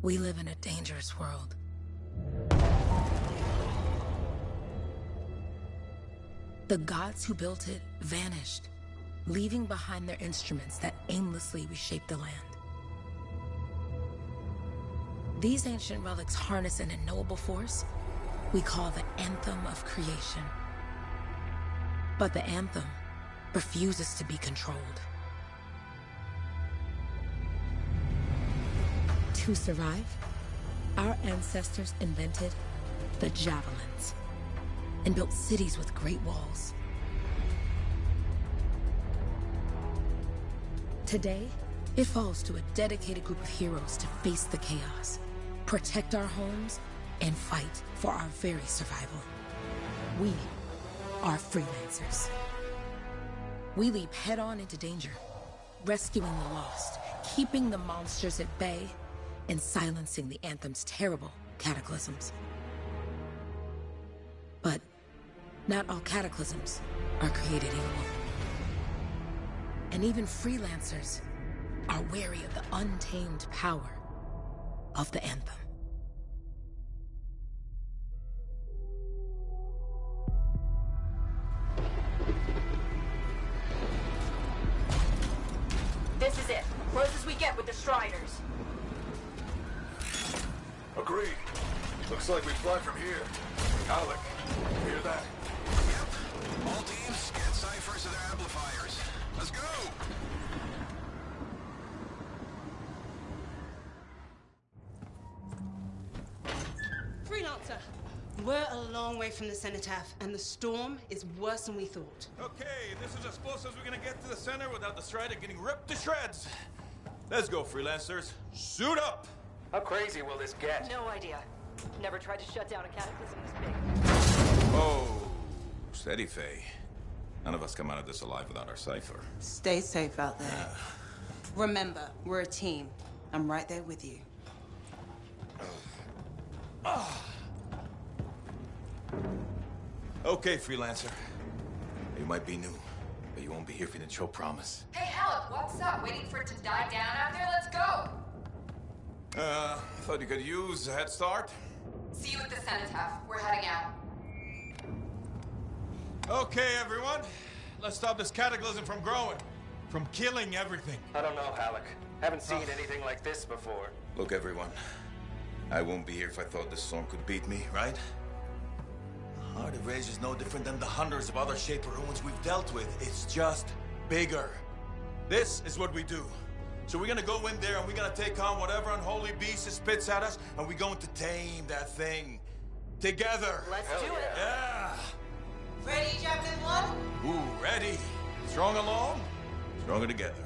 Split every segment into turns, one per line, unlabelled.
We live in a dangerous world. The gods who built it vanished, leaving behind their instruments that aimlessly reshaped the land. These ancient relics harness an unknowable force we call the Anthem of Creation. But the Anthem refuses to be controlled. To survive, our ancestors invented the javelins and built cities with great walls. Today, it falls to a dedicated group of heroes to face the chaos, protect our homes, and fight for our very survival. We are freelancers. We leap head-on into danger, rescuing the lost, keeping the monsters at bay, and silencing the Anthem's terrible cataclysms. But not all cataclysms are created equal. And even freelancers are wary of the untamed power of the Anthem.
This is it. Close as we get with the Striders.
Agreed. Looks like we fly from here. Alec, you hear that?
Yep. All teams, get ciphers to their amplifiers. Let's go!
Freelancer! We're a long way from the cenotaph, and the storm is worse than we thought.
Okay, this is as close as we're gonna get to the center without the Strider getting ripped to shreds. Let's go, freelancers. Suit up!
How crazy will this get?
No idea. Never tried to shut down a cataclysm this big.
Oh, steady, Faye. None of us come out of this alive without our cipher.
Stay safe out there. Remember, we're a team. I'm right there with you.
Okay, freelancer. You might be new, but you won't be here if you didn't show promise.
Hey, Alec, what's up? Waiting for it to die down out there? Let's go!
I thought you could use a head start.
See you at the cenotaph. We're heading out.
Okay, everyone. Let's stop this cataclysm from growing. From killing everything.
I don't know, Alec. Haven't seen anything like this before.
Look, everyone. I won't be here if I thought this storm could beat me, right? Heart of Rage is no different than the hundreds of other Shaper ruins we've dealt with. It's just bigger. This is what we do. So we're gonna go in there and we're gonna take on whatever unholy beast it spits at us, and we're going to tame that thing. Together.
Let's do it.
Yeah.
Ready, Javelin 1?
Ooh, ready. Strong along, stronger together.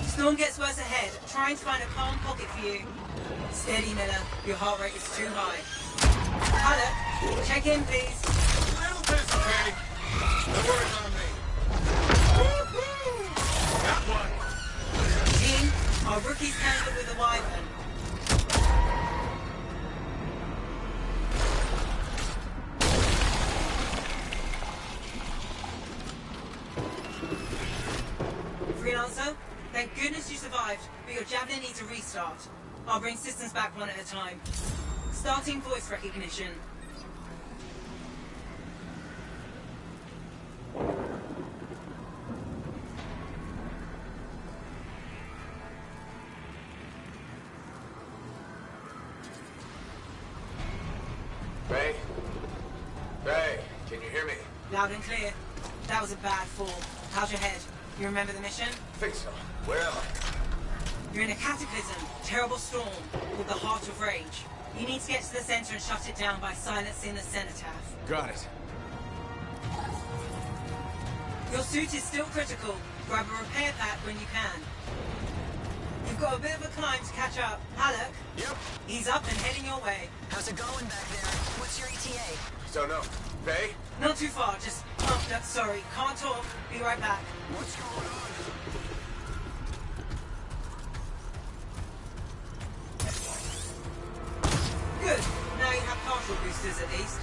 Storm gets worse ahead. Trying to find a calm pocket for you. Steady, Miller. Your heart rate is too high. Alec, check in, please.
A little busy, Katie. No worries on me. Got one.
Team, our rookies handled with the Wyvern. Freelancer, thank goodness you survived, but your Javelin needs a restart. I'll bring systems back one at a time. Starting voice recognition.
Ray? Ray, can you hear me?
Loud and clear. That was a bad fall. How's your head? You remember the mission?
Think so. Where am I?
You're in a cataclysm, terrible storm, called the Heart of Rage. You need to get to the center and shut it down by silencing the cenotaph.
Got it.
Your suit is still critical. Grab a repair pack when you can. You've got a bit of a climb to catch up. Halleck?
Yep.
He's up and heading your way.
How's it going back there? What's your ETA?
Don't know. Faye?
Not too far, just... Oh, no, sorry. Can't talk. Be right back.
What's going on?
Good. Now you have partial boosters at least.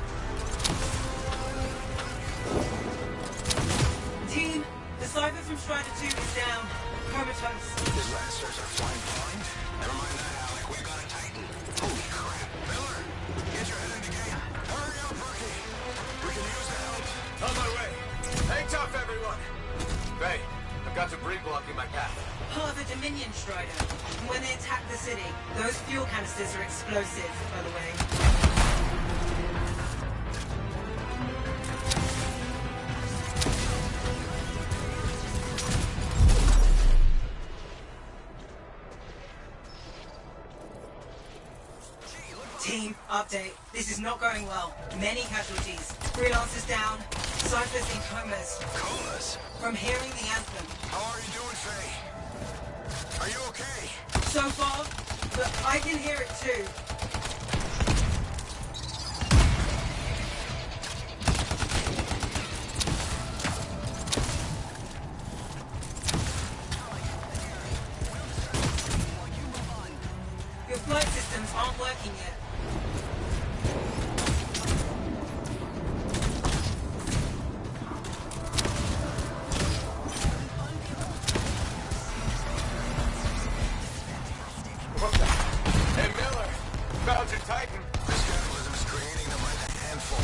Team, the Cypher from Strider 2 is down. Comatose.
His lancers are flying blind? Never mind that, Alec. We've got a Titan. Holy crap. Miller, get your head in the game. Hurry up, rookie. We can use the help.
On my way. Hang tough, everyone. Faye, I've got debris blocking my path.
Part of a Dominion Strider. And when they attack the city, those fuel canisters are explosive, by the way. Team, update. This is not going well. Many casualties. Freelancers down. Cypher's in comas.
Colas?
From hearing the anthem.
How are you doing, Faye? Are you okay?
So far, but I can hear it too. Your flight systems aren't working yet.
What the? Hey, Miller. Found your Titan.
This capitalism is creating them by the handful.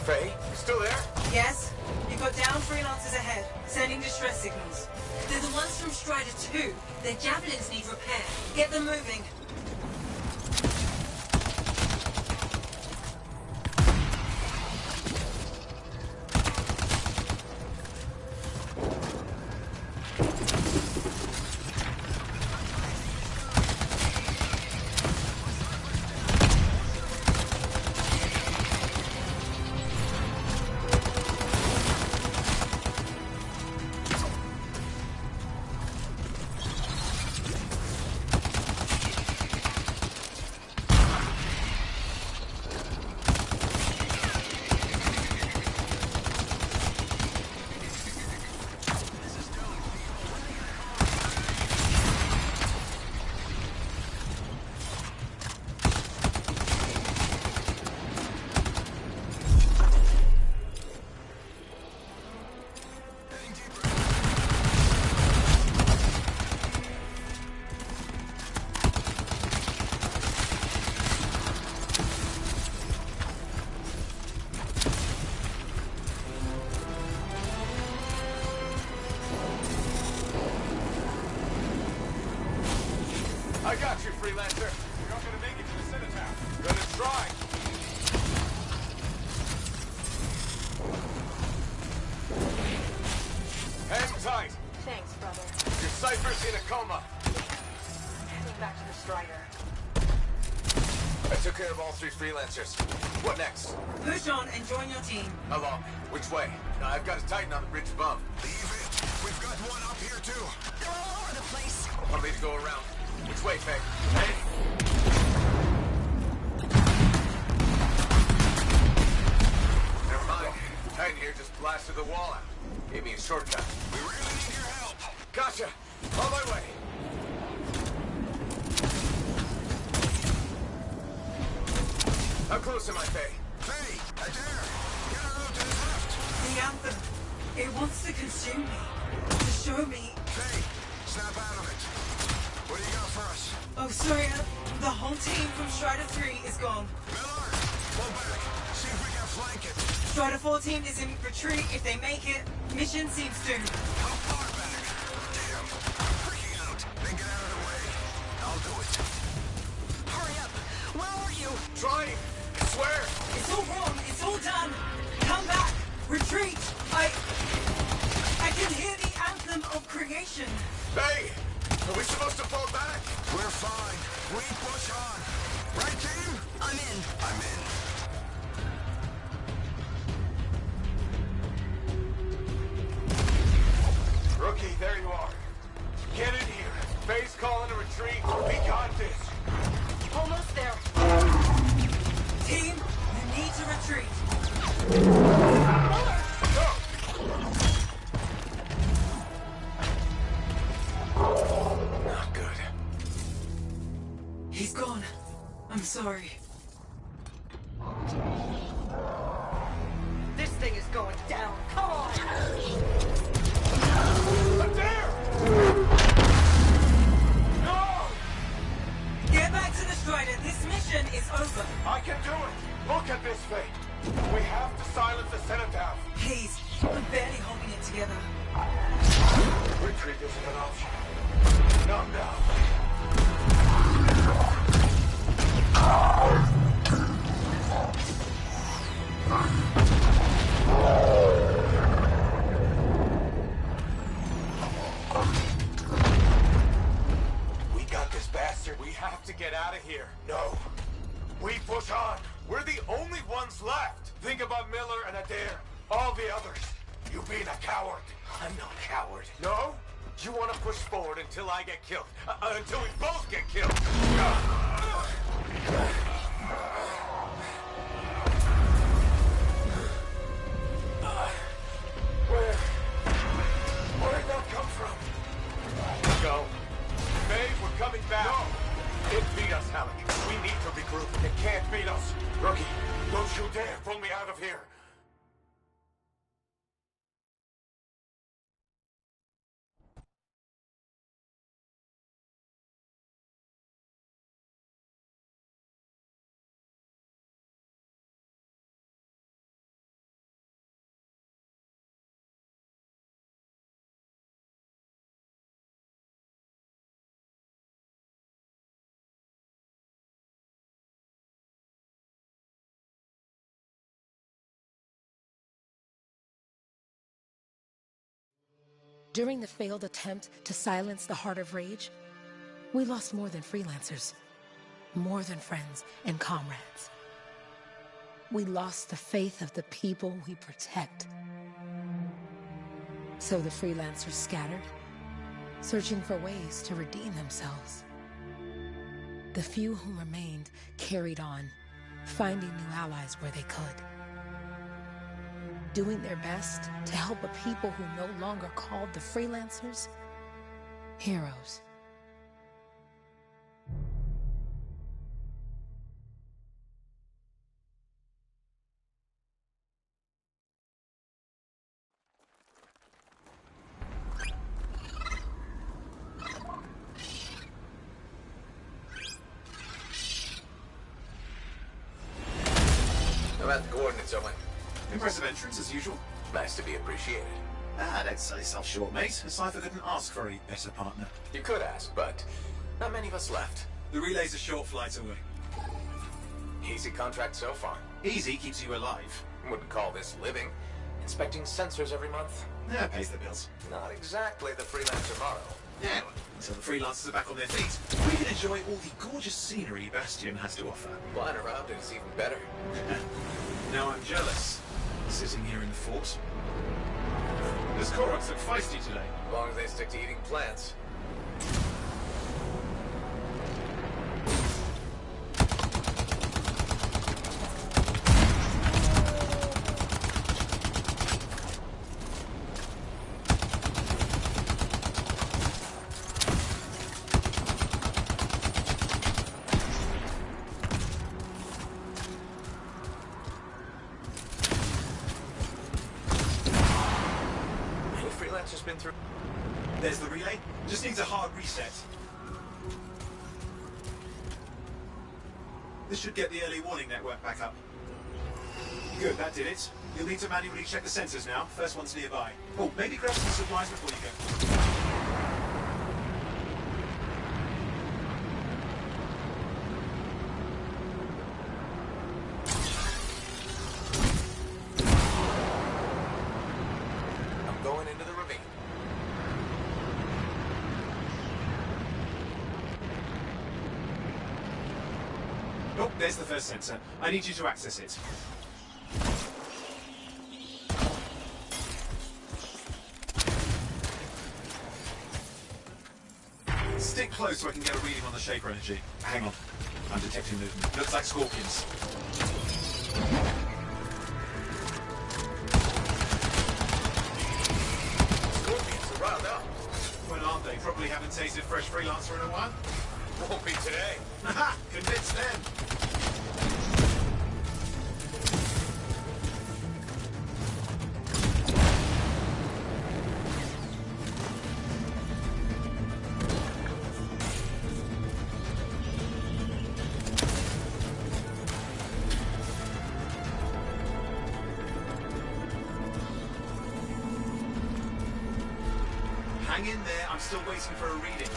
Faye, you still there?
Yes? You've got down freelancers ahead, sending distress signals. They're the ones from Strider 2. Their javelins need repair. Get them moving.
I got you, freelancer. You're not gonna make it to the cenotaph. Gonna try. Hang tight.
Thanks, brother.
Your Cypher's in a coma.
Heading back to the Strider.
I took care of all 3 freelancers. What next?
Push on and join your team.
How long? Which way? I've got a Titan on the bridge above.
Leave it. We've got one up here, too.
They're all over the place.
Want me to go around? Which way, Faye? Hey! Never mind. Titan here just blasted the wall out. Gave me a shortcut.
We really need your help.
Gotcha! On my way! How close am I, Faye?
Faye, I dare. Get her out to the left.
The anthem. It wants to consume me. To show me.
Faye, snap out of it. What do you got for us?
Oh, sorry. The whole team from Strider 3 is gone.
Miller, pull back. See if we can flank it.
Strider 4 team is in retreat. If they make it, mission seems doomed.
How far back? Damn. I'm freaking out. Then get out of the way. I'll do it.
Hurry up. Where are you?
Trying! I swear!
It's all wrong. It's all done. Come back. Retreat. I can hear the anthem of creation.
Hey! Are we supposed to fall back?
We're fine. We push on. Right, team?
I'm
retreat.
Not good.
He's gone. I'm sorry.
This thing is going down. Come on!
There! No!
Get back to the Strider. This mission is over.
I can do it! Look at this thing! We have to silence the Cenotaph!
Please, I'm barely holding it together.
Retreat isn't an option. Not now. We got this bastard. We have to get out of here. No. We push on. We're the only ones left. Think about Miller and Adair. All the others. You being a coward. I'm no coward. No? You want to push forward until I get killed. Until we both get killed. Where'd that come from? Go. Babe, we're coming back. No! It beat us, Halleck. We need to regroup. It can't beat us. Rookie, don't you dare pull me out of here.
During the failed attempt to silence the Heart of Rage, we lost more than freelancers, more than friends and comrades. We lost the faith of the people we protect. So the freelancers scattered, searching for ways to redeem themselves. The few who remained carried on, finding new allies where they could. Doing their best to help a people who no longer called the freelancers heroes.
I'm at the coordinates, Owen.
Impressive entrance as usual.
Nice to be appreciated.
Don't sell yourself short, mate. A cipher couldn't ask for a better partner.
You could ask, but not many of us left.
The relay's a short flight away.
Easy contract so far.
Easy keeps you alive.
Wouldn't call this living. Inspecting sensors every month.
Yeah, pays the bills.
Not exactly the freelancer model.
Yeah, well, until the freelancers are back on their feet, we can enjoy all the gorgeous scenery Bastion has to offer.
Flying around is even better.
Now I'm jealous, sitting here in the fort. This Koroks look feisty today.
As long as they stick to eating plants. Been through.
There's the relay. Just needs a hard reset. This should get the early warning network back up. Good, that did it. You'll need to manually check the sensors now. First one's nearby. Oh, maybe grab some supplies before you go. Oh, there's the first sensor. I need you to access it. Stick close so I can get a reading on the Shaper energy. Hang on. I'm detecting movement. Looks like scorpions. They probably haven't tasted fresh freelancer in a while.
Won't be today.
Haha! Convince them! Hang in there, I'm still waiting for a reading.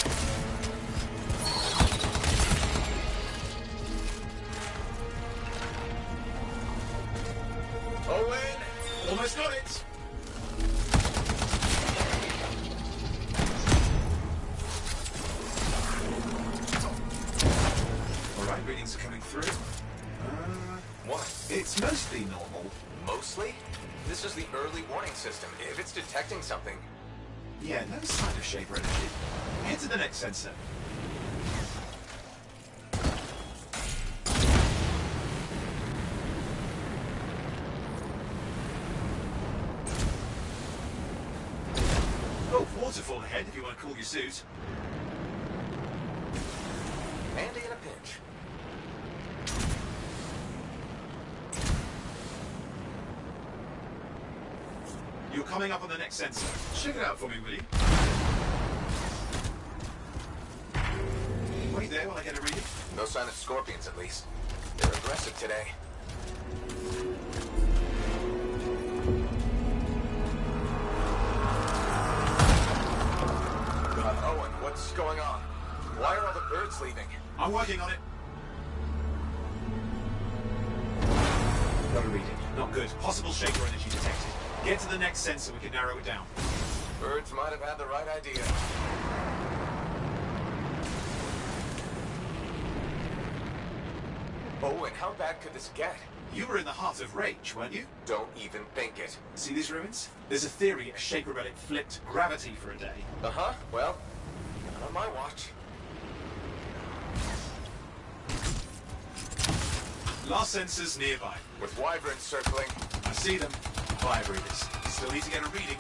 Owen!
Almost got it! Alright, readings are coming through.
What?
It's mostly normal.
Mostly? This is the early warning system. If it's detecting something...
Yeah, no sign of shaper energy. Head to the next sensor. Oh, waterfall ahead if you want to cool your suit.
Handy in a pinch.
You're coming up on the next sensor. Check it out for me, will you? Wait there while I get a reading.
No sign of scorpions, at least. They're aggressive today. Owen, what's going on? Why are all the birds leaving?
I'm working on it. Got a reading. Not good. Possible shaper energy detected. Get to the next sensor, we can narrow it down.
Birds might have had the right idea. Owen, how bad could this get?
You were in the heart of rage, weren't you?
Don't even think it.
See these ruins? There's a theory a shaper relic flipped gravity for a day.
Uh-huh, well, not on my watch.
Last sensor's nearby.
With wyverns circling.
I see them. Vibrators. Still need to get a reading.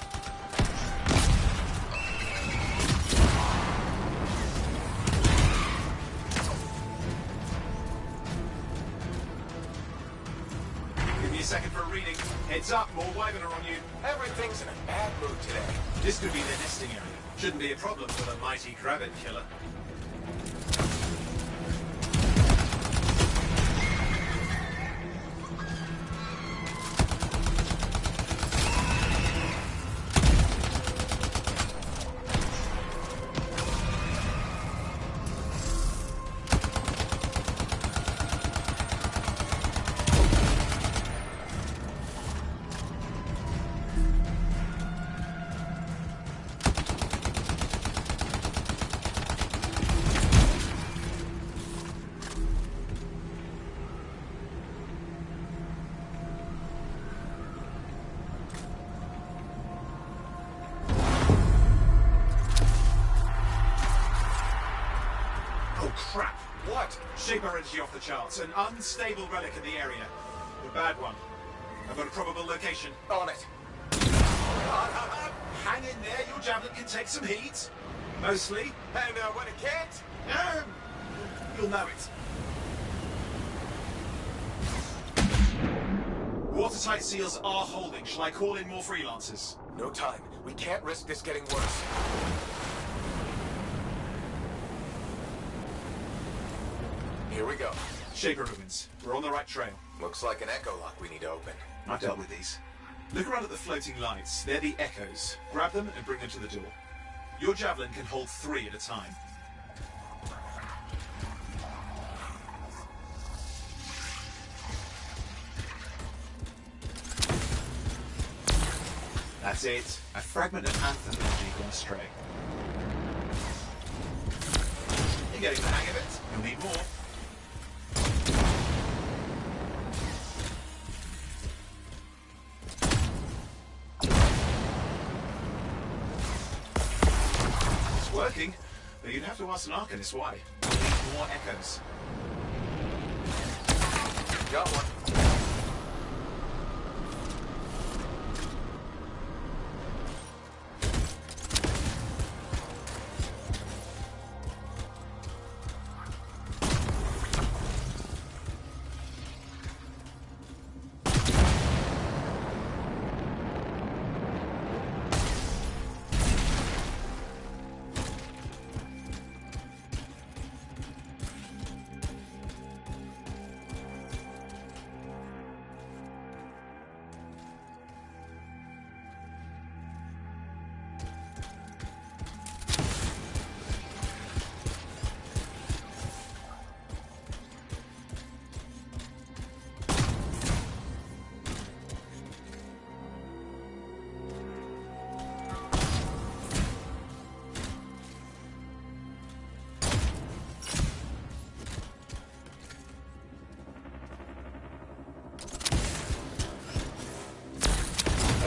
Give me a second for a reading. Heads up, more wyvern are on you.
Everything's in a bad mood today.
This could be their nesting area. Shouldn't be a problem for the mighty Krabbit killer. Crap! What? Shaper energy off the charts. An unstable relic in the area. The bad one. I've got a probable location.
On it.
Hang in there, your javelin can take some heat. Mostly.
And when it can't?
You'll know it. Watertight seals are holding. Shall I call in more freelancers?
No time. We can't risk this getting worse. Here we go.
Shaper ruins. We're on the right trail.
Looks like an echo lock we need to open.
I've dealt with these. Look around at the floating lights. They're the echoes. Grab them and bring them to the door. Your javelin can hold 3 at a time. That's it. A fragment of Anthem energy gone astray. You're getting the hang of it. You'll need more. It's working, but you'd have to ask an Arcanist why. You'll need more echoes.
Got one.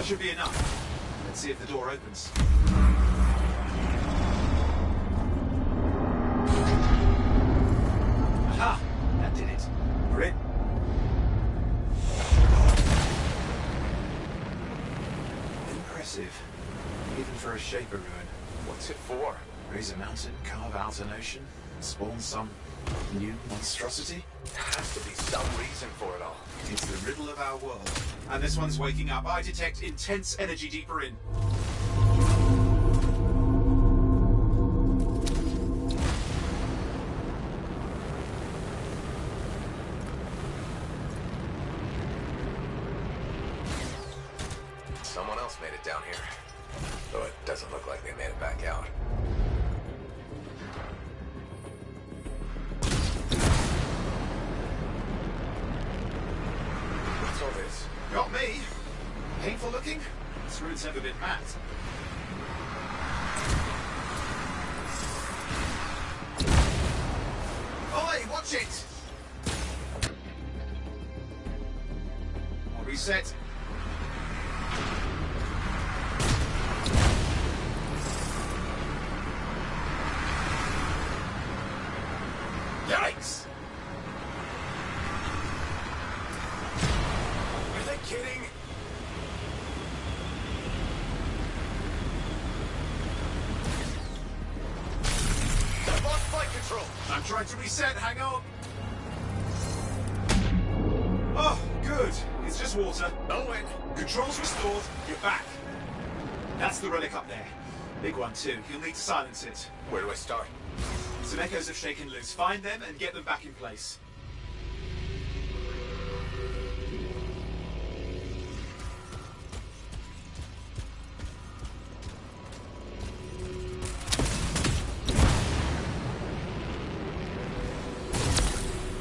That should be enough. Let's see if the door opens. Aha! That did it. We're in. Impressive. Even for a Shaper ruin.
What's it for?
Raise a mountain, carve out an ocean, spawn some new monstrosity?
There has to be some reason for it all.
It's the riddle of our world. And this one's waking up. I detect intense energy deeper in.
Someone else made it down here. Though it doesn't look like they made it back out. What's all this?
Got me. Painful looking? This ruin's never been mapped. Oi, watch it! I'll reset. Yikes!
Are they kidding? I've lost flight control.
I'm trying to reset, hang on. Oh, good. It's just water.
Owen!
Controls restored, you're back. That's the relic up there. Big one too. You'll need to silence it.
Where do I start?
Some echoes have shaken loose. Find them and get them back in place.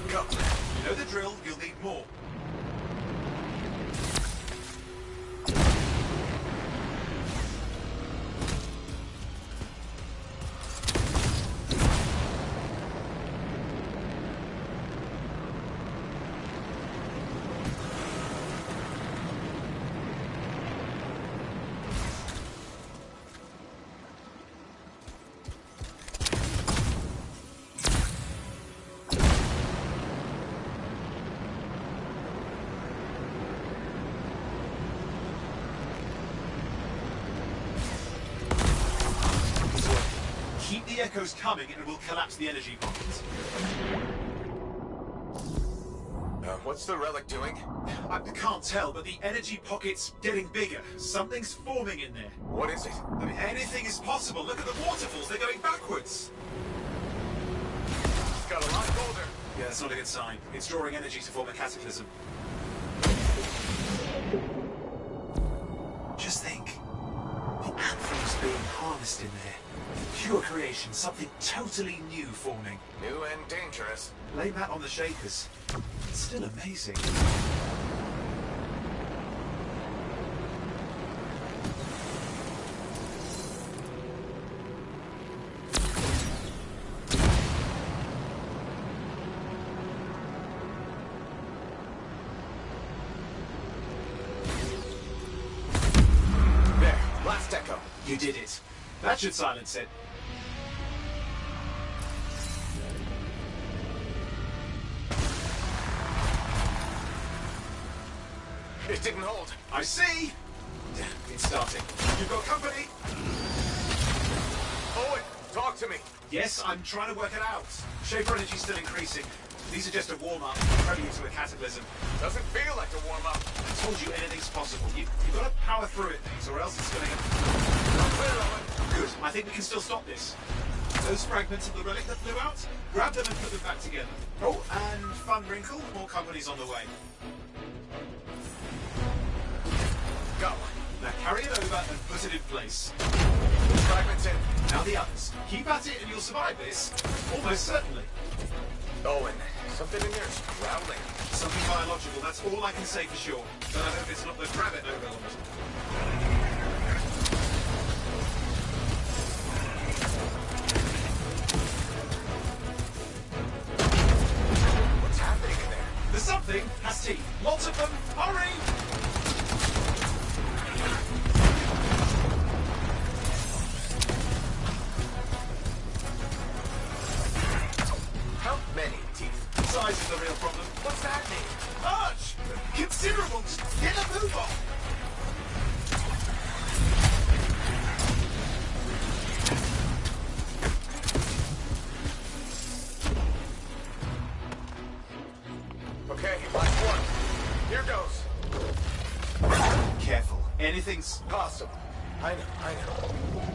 Go.
You know the drill, you'll need more. Keep the echoes coming and we'll collapse the energy pockets.
What's the relic doing?
I can't tell, but the energy pocket's getting bigger. Something's forming in there.
What is it?
I mean, anything is possible. Look at the waterfalls, they're going backwards.
It's got a lot colder.
Yeah, that's not a good sign. It's drawing energy to form a cataclysm. Just think. The Anthem's being harnessed in there. Pure creation, something totally new forming.
New and dangerous.
Blame that on the Shakers. It's still amazing.
There, last echo.
You did it. That should silence it.
It didn't hold.
I see! It's starting. You've got company!
Owen, talk to me.
Yes, I'm trying to work it out. Shaper energy's still increasing. These are just a warm-up, prelude to a cataclysm.
Doesn't feel like a warm-up.
I told you anything's possible. You've got to power through it, things, or else it's going to...
Clear, Owen.
Good. I think we can still stop this. Those fragments of the relic that flew out, grab them and put them back together. Oh, and fun wrinkle, more company's on the way. Go. Now carry it over and put it in place.
Fragments in.
Now the others. Keep at it and you'll survive this. Almost certainly.
Owen, something in there's growling.
Something biological, that's all I can say for sure. But I hope it's not the rabbit overlord.
What's happening in there?
There's something has teeth. Lots of them. Hurry!
How many teeth?
Size is the real problem.
What's that mean?
Large! Considerable! Get a move on!
Okay, last one. Here goes.
Careful. Anything's...
Possible. I know.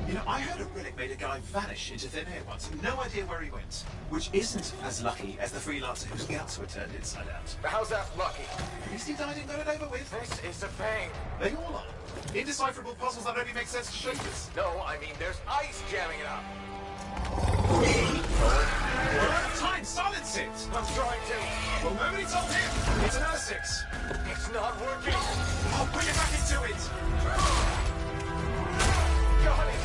You know, I heard a relic made a guy vanish into thin air once. No idea where he went. Which isn't as lucky as the freelancer whose guts were turned inside out.
How's that lucky?
At least he died and got it over with.
This is a pain.
They all are. Indecipherable puzzles that only make sense to shapers.
No, I mean there's ice jamming it up.
We're out of time. Silence it.
I'm trying to.
Well, nobody told him. It's an R6.
It's not working.
I'll put it back into it.
Got it.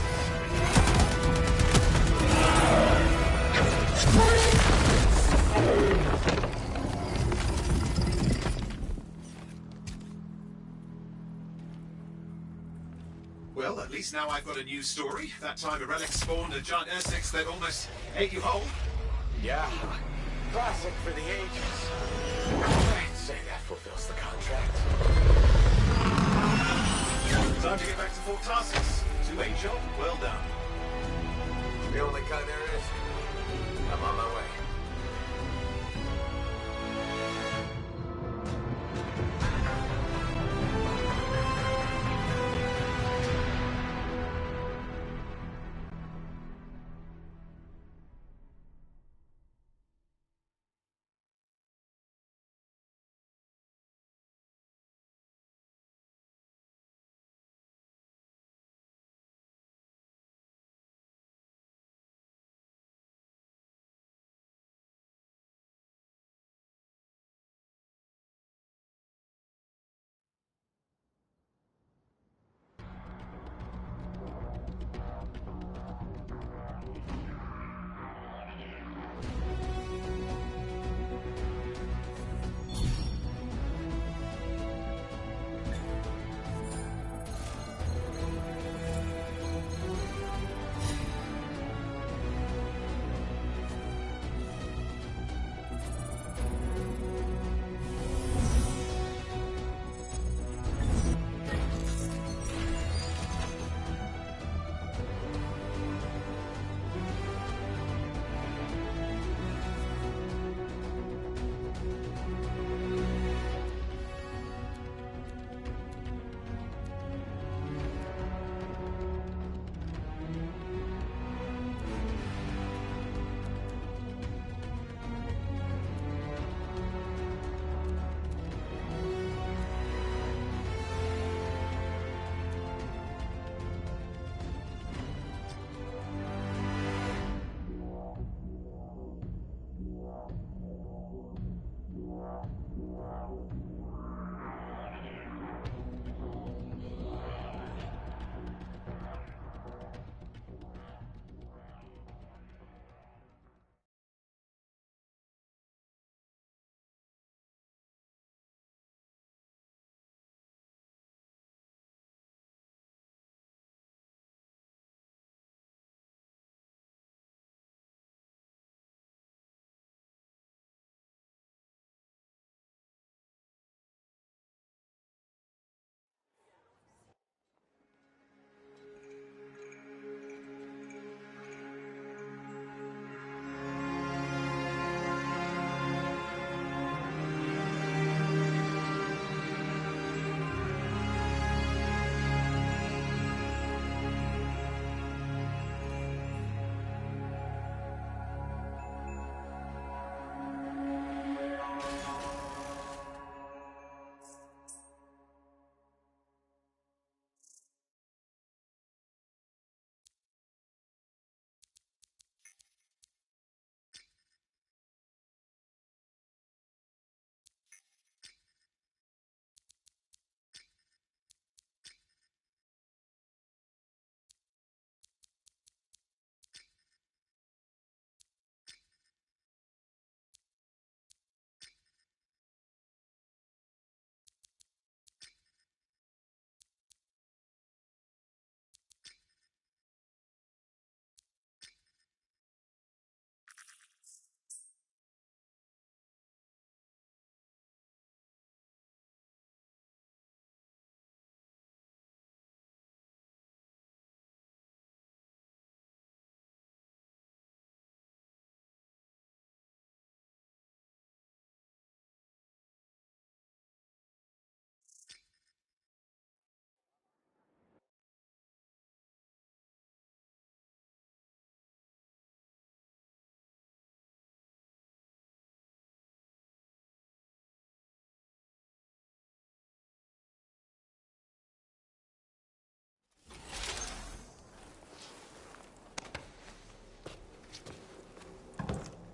Well, at least now I've got a new story. That time a relic spawned a giant R6 that almost ate you whole.
Yeah. Classic for the ages. I'd say that fulfills the contract.
Time to get back to full tasks. To a job well done.
The only kind there is. I'm on my way.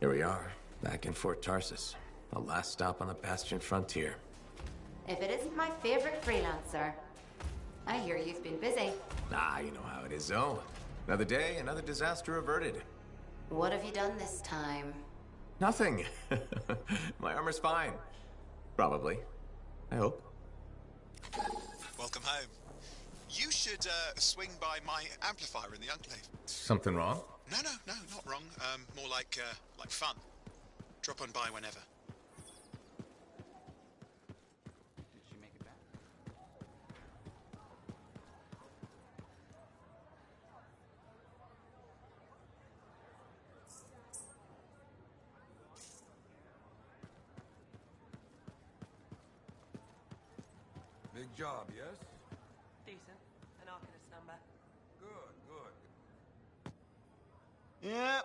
Here we are, back in Fort Tarsus. The last stop on the Bastion frontier.
If it isn't my favorite freelancer. I hear you've been busy.
Ah, you know how it is, Zoe. Another day, another disaster averted.
What have you done this time?
Nothing. My armor's fine. Probably. I hope.
Welcome home. You should swing by my amplifier in the Enclave.
Something wrong?
No, not wrong. More like fun. Drop on by whenever.
Did she make it back?
Big job, yes?
Decent. An Arcanist number.
Good.
Yeah,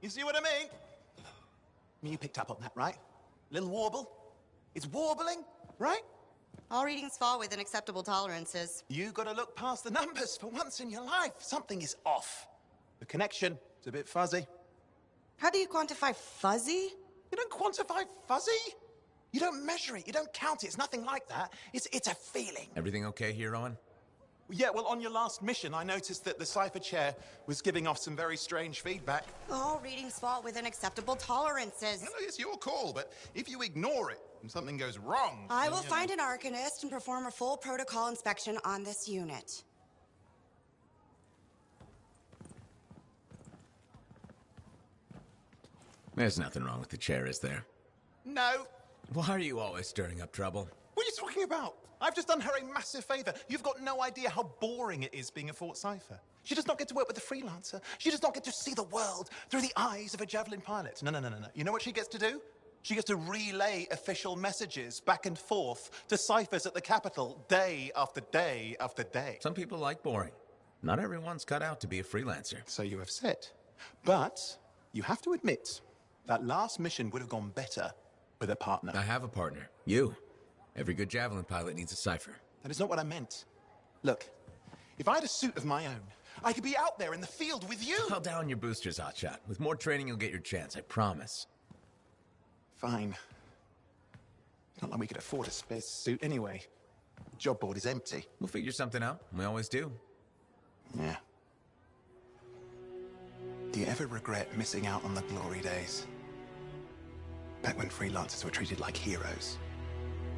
you see what I mean? You picked up on that, right? Little warble? It's warbling, right?
All readings fall within acceptable tolerances.
You gotta look past the numbers for once in your life. Something is off. The connection is a bit fuzzy.
How do you quantify fuzzy?
You don't quantify fuzzy? You don't measure it, you don't count it, it's nothing like that. It's a feeling.
Everything okay here, Owen?
Yeah, well, on your last mission, I noticed that the Cypher Chair was giving off some very strange feedback.
All readings fall within acceptable tolerances.
No, it's your call, but if you ignore it and something goes wrong...
I will find an Arcanist and perform a full protocol inspection on this unit.
There's nothing wrong with the chair, is there?
No.
Why are you always stirring up trouble?
What are you talking about? I've just done her a massive favor. You've got no idea how boring it is being a Fort Cypher. She does not get to work with a freelancer. She does not get to see the world through the eyes of a Javelin pilot. No. You know what she gets to do? She gets to relay official messages back and forth to Cyphers at the Capitol day after day after day.
Some people like boring. Not everyone's cut out to be a freelancer.
So you have said. But you have to admit, that last mission would have gone better with a partner.
I have a partner. You. Every good Javelin pilot needs a Cypher.
That is not what I meant. Look, if I had a suit of my own, I could be out there in the field with you.
Call down your boosters, Hotshot. With more training, you'll get your chance, I promise.
Fine. It's not like we could afford a spare suit anyway. The job board is empty.
We'll figure something out. We always do.
Yeah. Do you ever regret missing out on the glory days? Back when freelancers were treated like heroes.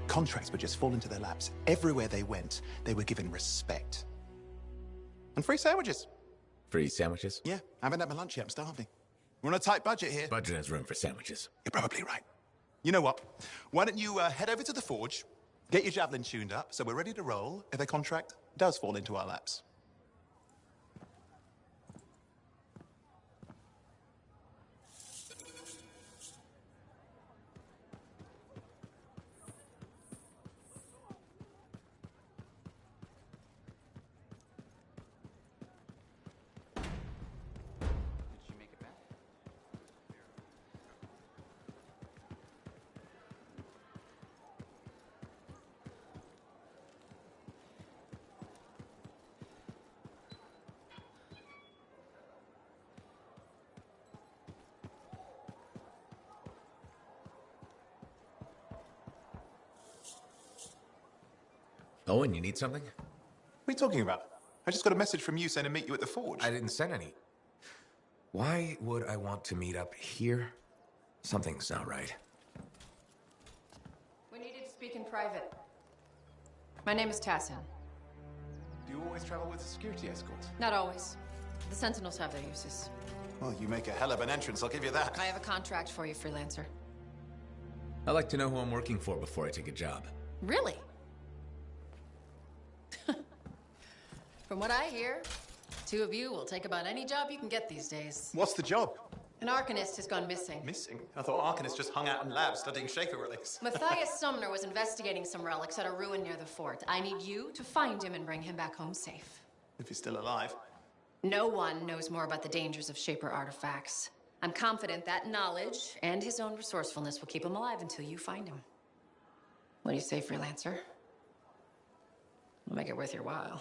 Contracts would just fall into their laps. Everywhere they went, they were given respect. And free sandwiches.
Free sandwiches?
Yeah, I haven't had my lunch yet. I'm starving. We're on a tight budget here.
Budget has room for sandwiches.
You're probably right. You know what? Why don't you head over to the forge, get your Javelin tuned up, so we're ready to roll if a contract does fall into our laps.
Owen, you need something?
What are you talking about? I just got a message from you saying to meet you at the forge.
I didn't send any. Why would I want to meet up here? Something's not right.
We needed to speak in private. My name is Tassin.
Do you always travel with a security escort?
Not always. The Sentinels have their uses.
Well, you make a hell of an entrance, I'll give you that.
I have a contract for you, freelancer.
I like to know who I'm working for before I take a job.
Really? From what I hear, two of you will take about any job you can get these days.
What's the job?
An Arcanist has gone missing.
Missing? I thought Arcanists just hung out in labs studying Shaper relics.
Matthias Sumner was investigating some relics at a ruin near the fort. I need you to find him and bring him back home safe.
If he's still alive.
No one knows more about the dangers of Shaper artifacts. I'm confident that knowledge and his own resourcefulness will keep him alive until you find him. What do you say, freelancer? We'll make it worth your while.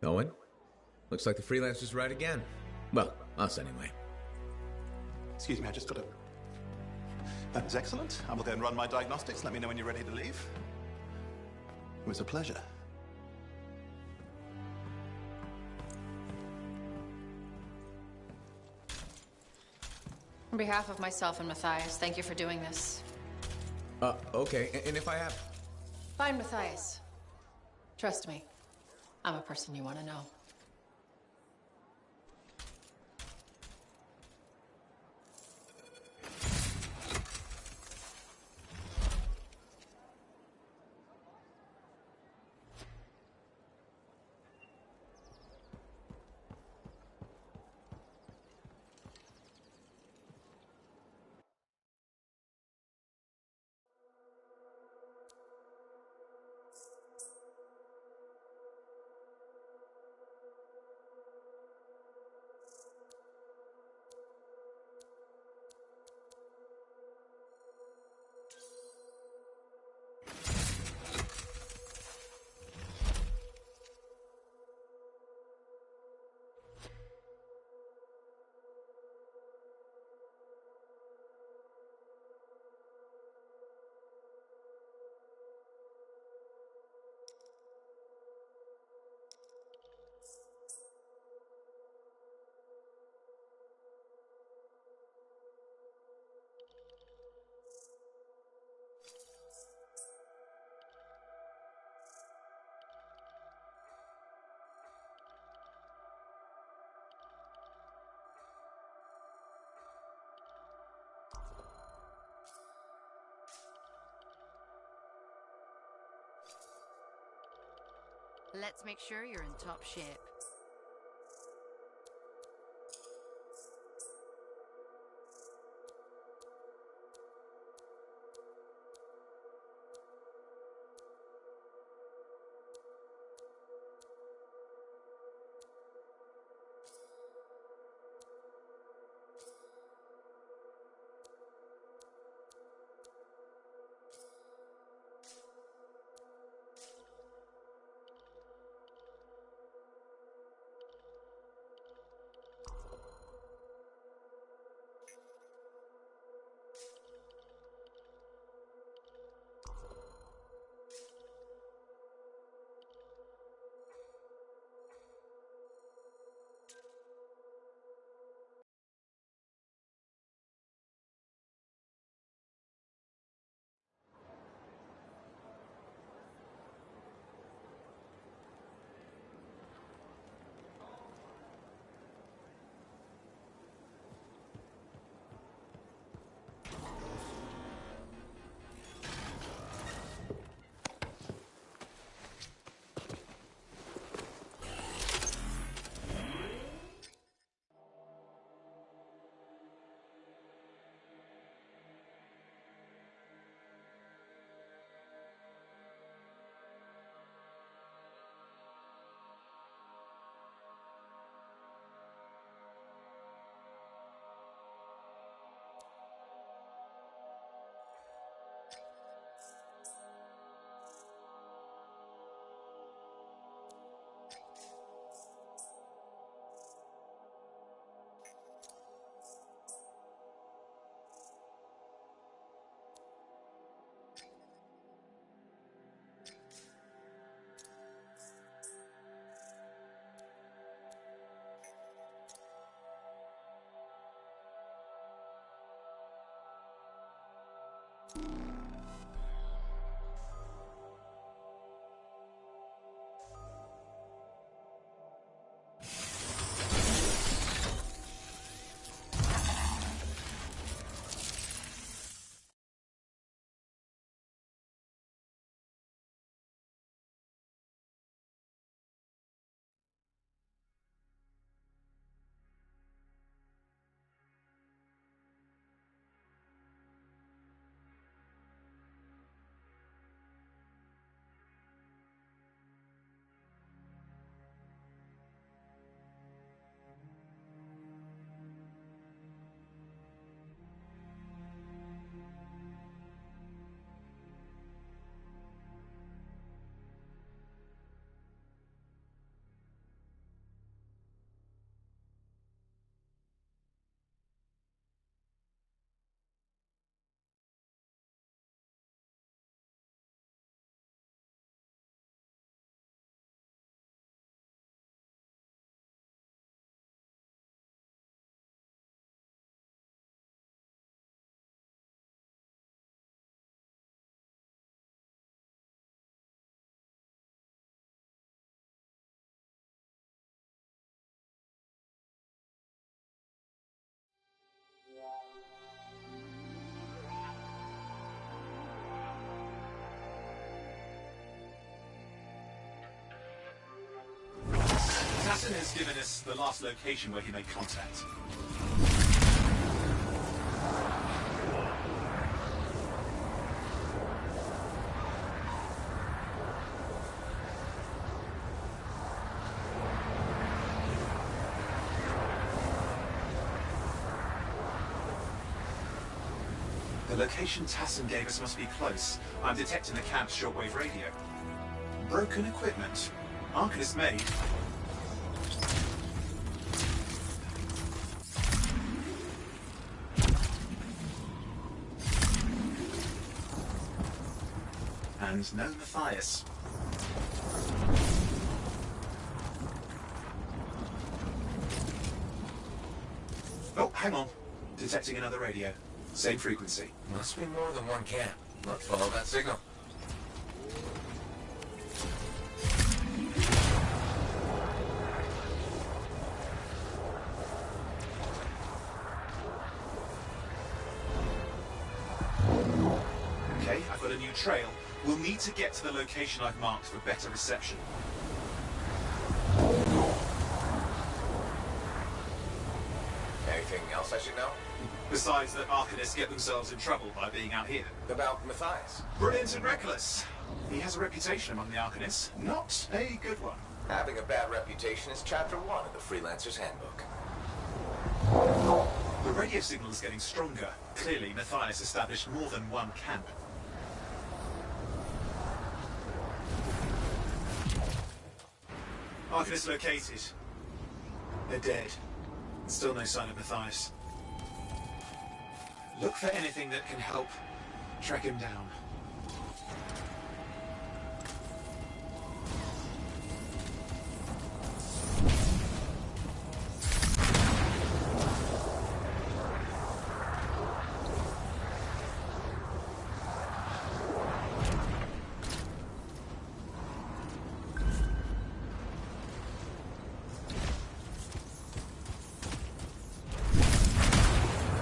Owen? Looks like the freelancer's right again. Well, us anyway.
Excuse me, I just got to... That is excellent. I will go and run my diagnostics. Let me know when you're ready to leave. It was a pleasure.
On behalf of myself and Matthias, thank you for doing this.
Okay. And if I have...
Find Matthias. Trust me, I'm a person you want to know.
Let's make sure you're in top shape.
Tassin has given us the last location where he made contact. The location Tassin gave us must be close. I'm detecting the camp's shortwave radio. Broken equipment. Arcanist made. And no Matthias. Oh, hang on. Detecting another radio. Same frequency.
Must be more than one camp. Let's follow that signal.
Okay, I've got a new trail. We'll need to get to the location I've marked for better reception.
Anything else I should know?
Besides that Arcanists get themselves in trouble by being out here.
About Matthias?
Brilliant and reckless. He has a reputation among the Arcanists. Not a good one.
Having a bad reputation is chapter 1 of the Freelancer's Handbook.
The radio signal is getting stronger. Clearly, Matthias established more than one camp. Arcanists located. They're dead. Still no sign of Matthias. Look for anything that can help track him down.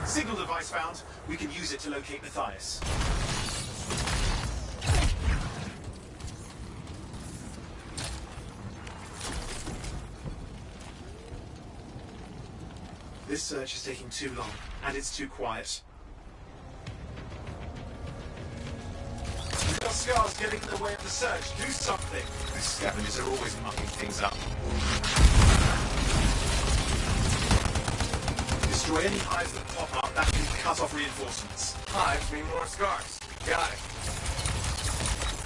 Signal device found. We can use it to locate Matthias. This search is taking too long, and it's too quiet. We've got scars getting in the way of the search. Do something. These scavengers are always mucking things up. Destroy any hives that pop up. That can cut off reinforcements.
Hives mean more scars. Got it.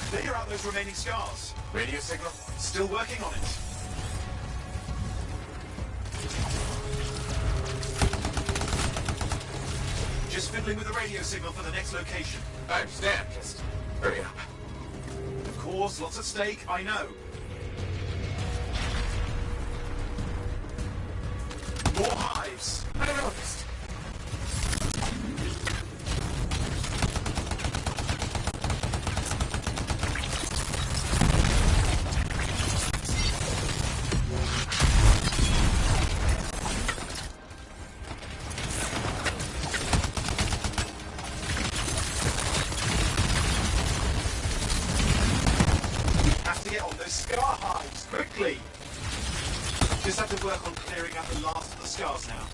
Clear out those remaining scars.
Radio signal?
Still working on it. Just fiddling with the radio signal for the next location.
I understand. Just hurry up.
Of course, lots at stake, I know. More hives.
I noticed.
Just have to work on clearing out the last of the scars now.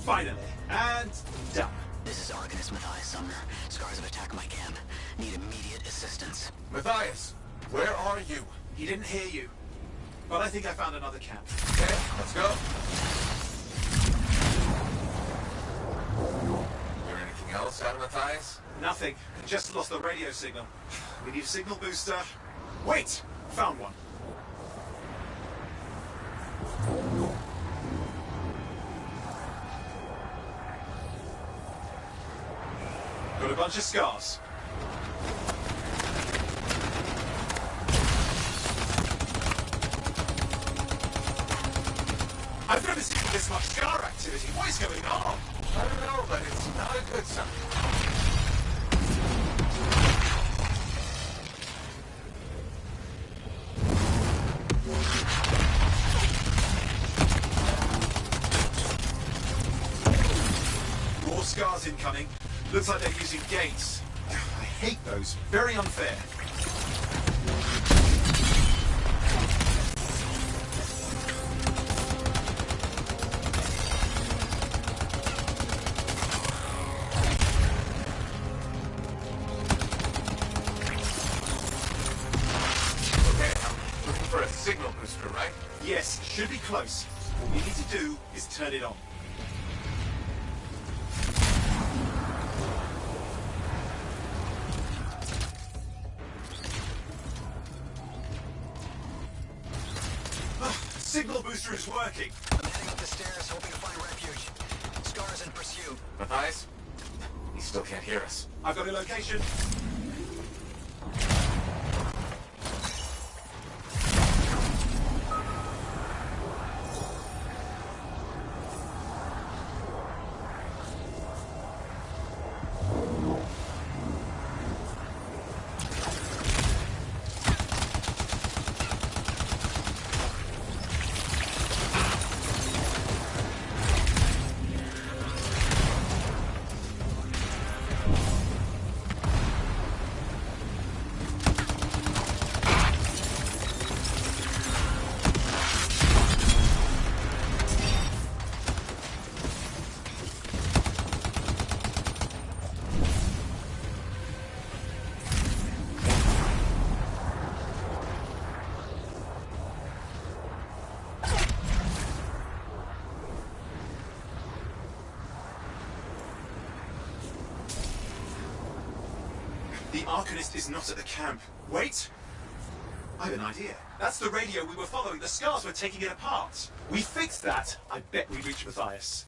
Finally, and done.
This is Arcanist Matthias Sumner. Scars have attacked my camp. Need immediate assistance.
Matthias, where are you?
He didn't hear you. But I think I found another camp.
Okay, let's go. Hear anything else out of Matthias?
Nothing. Just lost the radio signal. We need a signal booster. Wait! Found one. Got a bunch of scars. I've never seen this much scar activity. What is going on?
I don't know, but it's not a good sign.
Looks like they're using gates. I hate those. Very unfair.
Okay, I'm looking for a signal booster, right?
Yes, should be close. What we need to do is turn it on. Signal booster is working.
I'm heading up the stairs, hoping to find refuge. Scar's in pursuit.
Matthias? He still can't hear us.
I've got a location. The Arcanist is not at the camp. Wait! I have an idea. That's the radio we were following. The Scars were taking it apart. We fixed that. I bet we reach Matthias.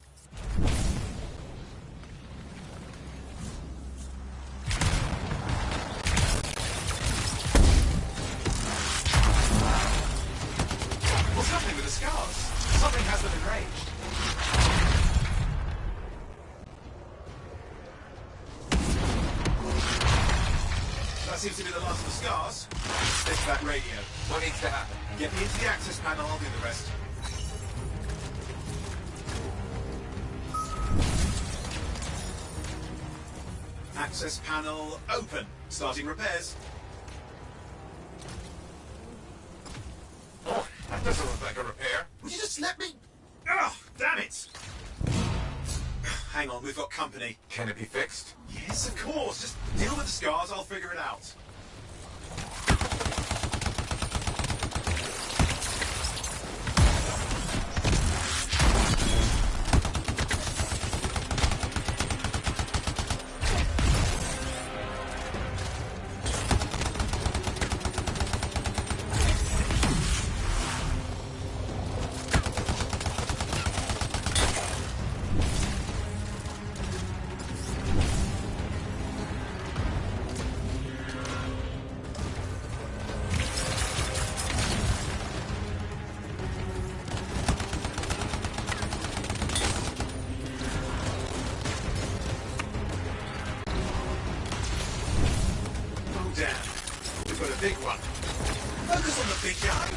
What's happening with the Scars? Something has them enraged. That seems to be the last of the Scars. Fix that radio.
What needs to happen?
Get me into the access panel, I'll do the rest. Access panel open. Starting repairs.
Oh, that doesn't look like a repair.
Would you just let me... Ugh, damn it! Hang on, we've got company.
Can it be fixed?
Yes, of course. Just deal with the Scars, I'll figure it out. Big one. Focus on the big guy.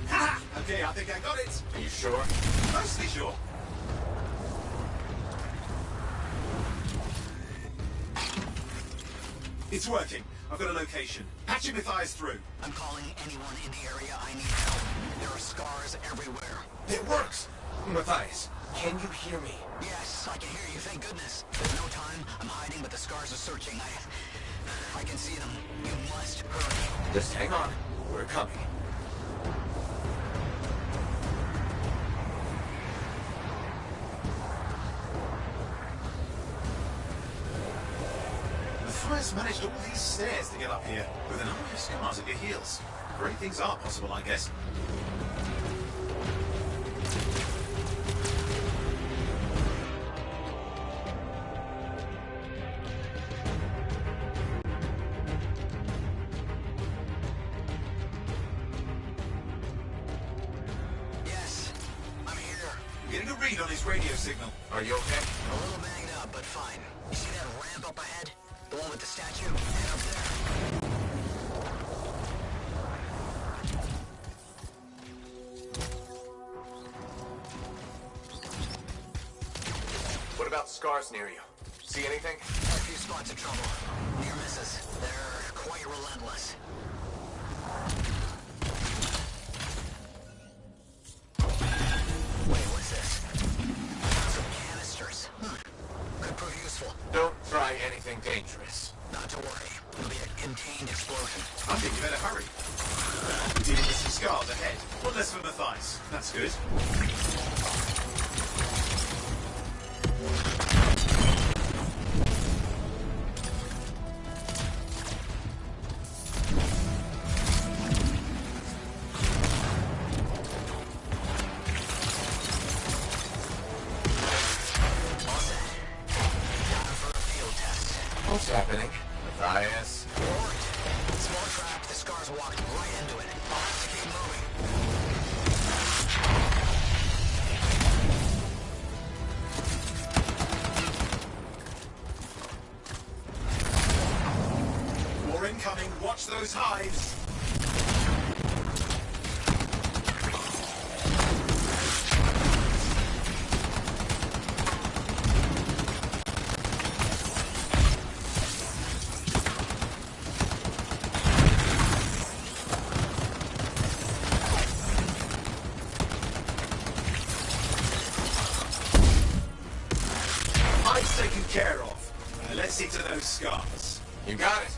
Ha! Okay, I think I got it.
Are you sure?
Mostly sure. It's working. I've got a location. Patching Matthias through.
I'm calling anyone in the area. I need help. There are Scars everywhere.
It works! Matthias, can you hear me?
Yes, I can hear you, thank goodness. There's no time. I'm hiding, but the Scars are searching. I can see them. You must hurry.
Just hang on. We're coming.
Matthias managed all these stairs to get up here, with an army of Scars at your heels. Great things are possible, I guess.
Yes, I'm here.
Getting a read on his radio signal.
Are you okay?
A little banged up, but fine. You see that ramp up ahead? The one with the statue? Head up there.
What about scars near you? See anything?
A few spots of trouble. Near misses. They're quite relentless. Wait, what's this? Some canisters. Could prove useful.
Don't try anything dangerous.
Not to worry. It'll be a contained explosion.
I think you better hurry. We're dealing with some scars ahead. One less for Matthias. That's good.
What's happening? Matthias?
Small trap. The scars walked right into it. I'll have to keep moving.
More incoming. Watch those hives. Taken care of. Let's see to those scars.
You got it.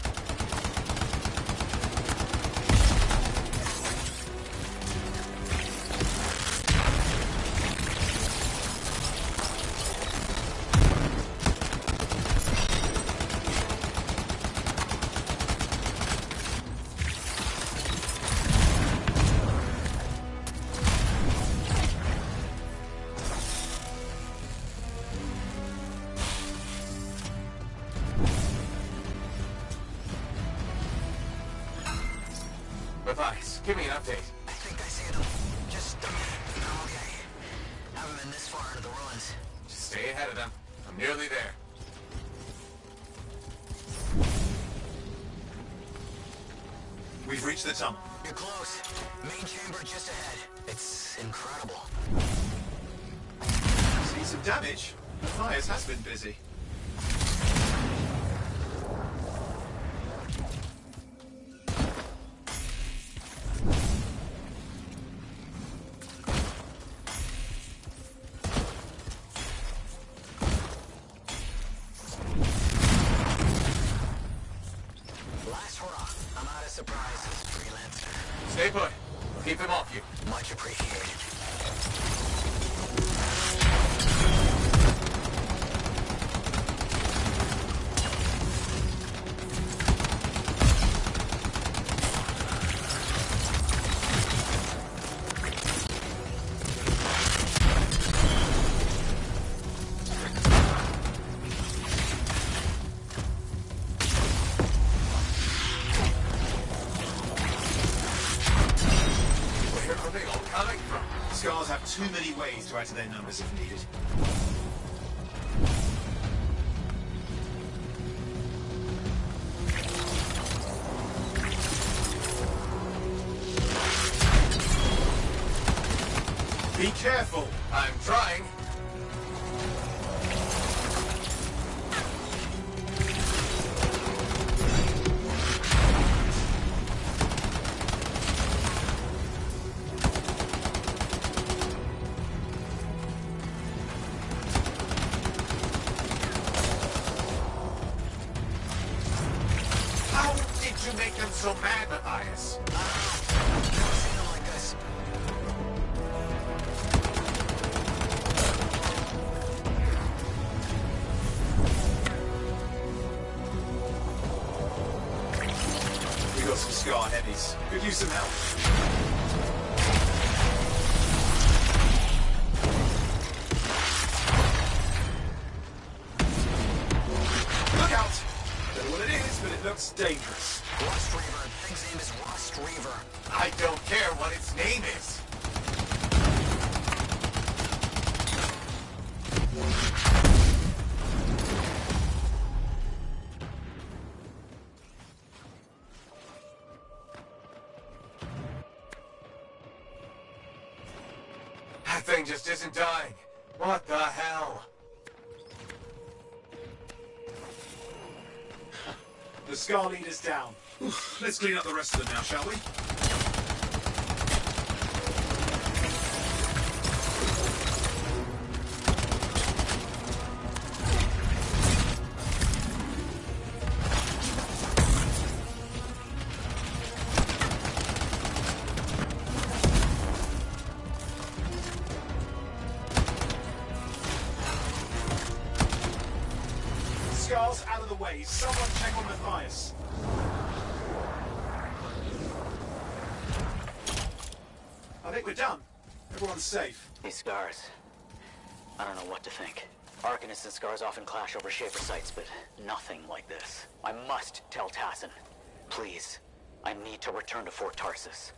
Matthias, give me an update.
I think I see them. Just a minute. I'm okay. Haven't been this far into the ruins.
Just stay ahead of them. I'm nearly there.
We've reached the tunnel.
You're close. Main chamber just ahead. It's incredible.
See some damage. Matthias has been busy.
Last hurrah. I'm out of surprises, freelancer.
Stay put. We'll keep them off you.
Much appreciated.
Where are they all coming from?
Scars have too many ways to add to their numbers if needed. Be careful.
I'm trying. How did you make them so mad, Matthias?
Never seen them like this.
We got some scar heavies. Could use some help. Look out! Don't know what it is, but it looks dangerous.
Rust Reaver. Thing's name is Rust Reaver.
I don't care what its name is. That thing just isn't dying. What the hell?
The Scar leader's down. Oof, let's clean up the rest of them now, shall we? Scar's out of the way. Someone check on Matthias. I think we're done. Everyone's safe.
These scars. I don't know what to think. Arcanists and scars often clash over Shaper sites, but nothing like this. I must tell Tassin. Please. I need to return to Fort Tarsus.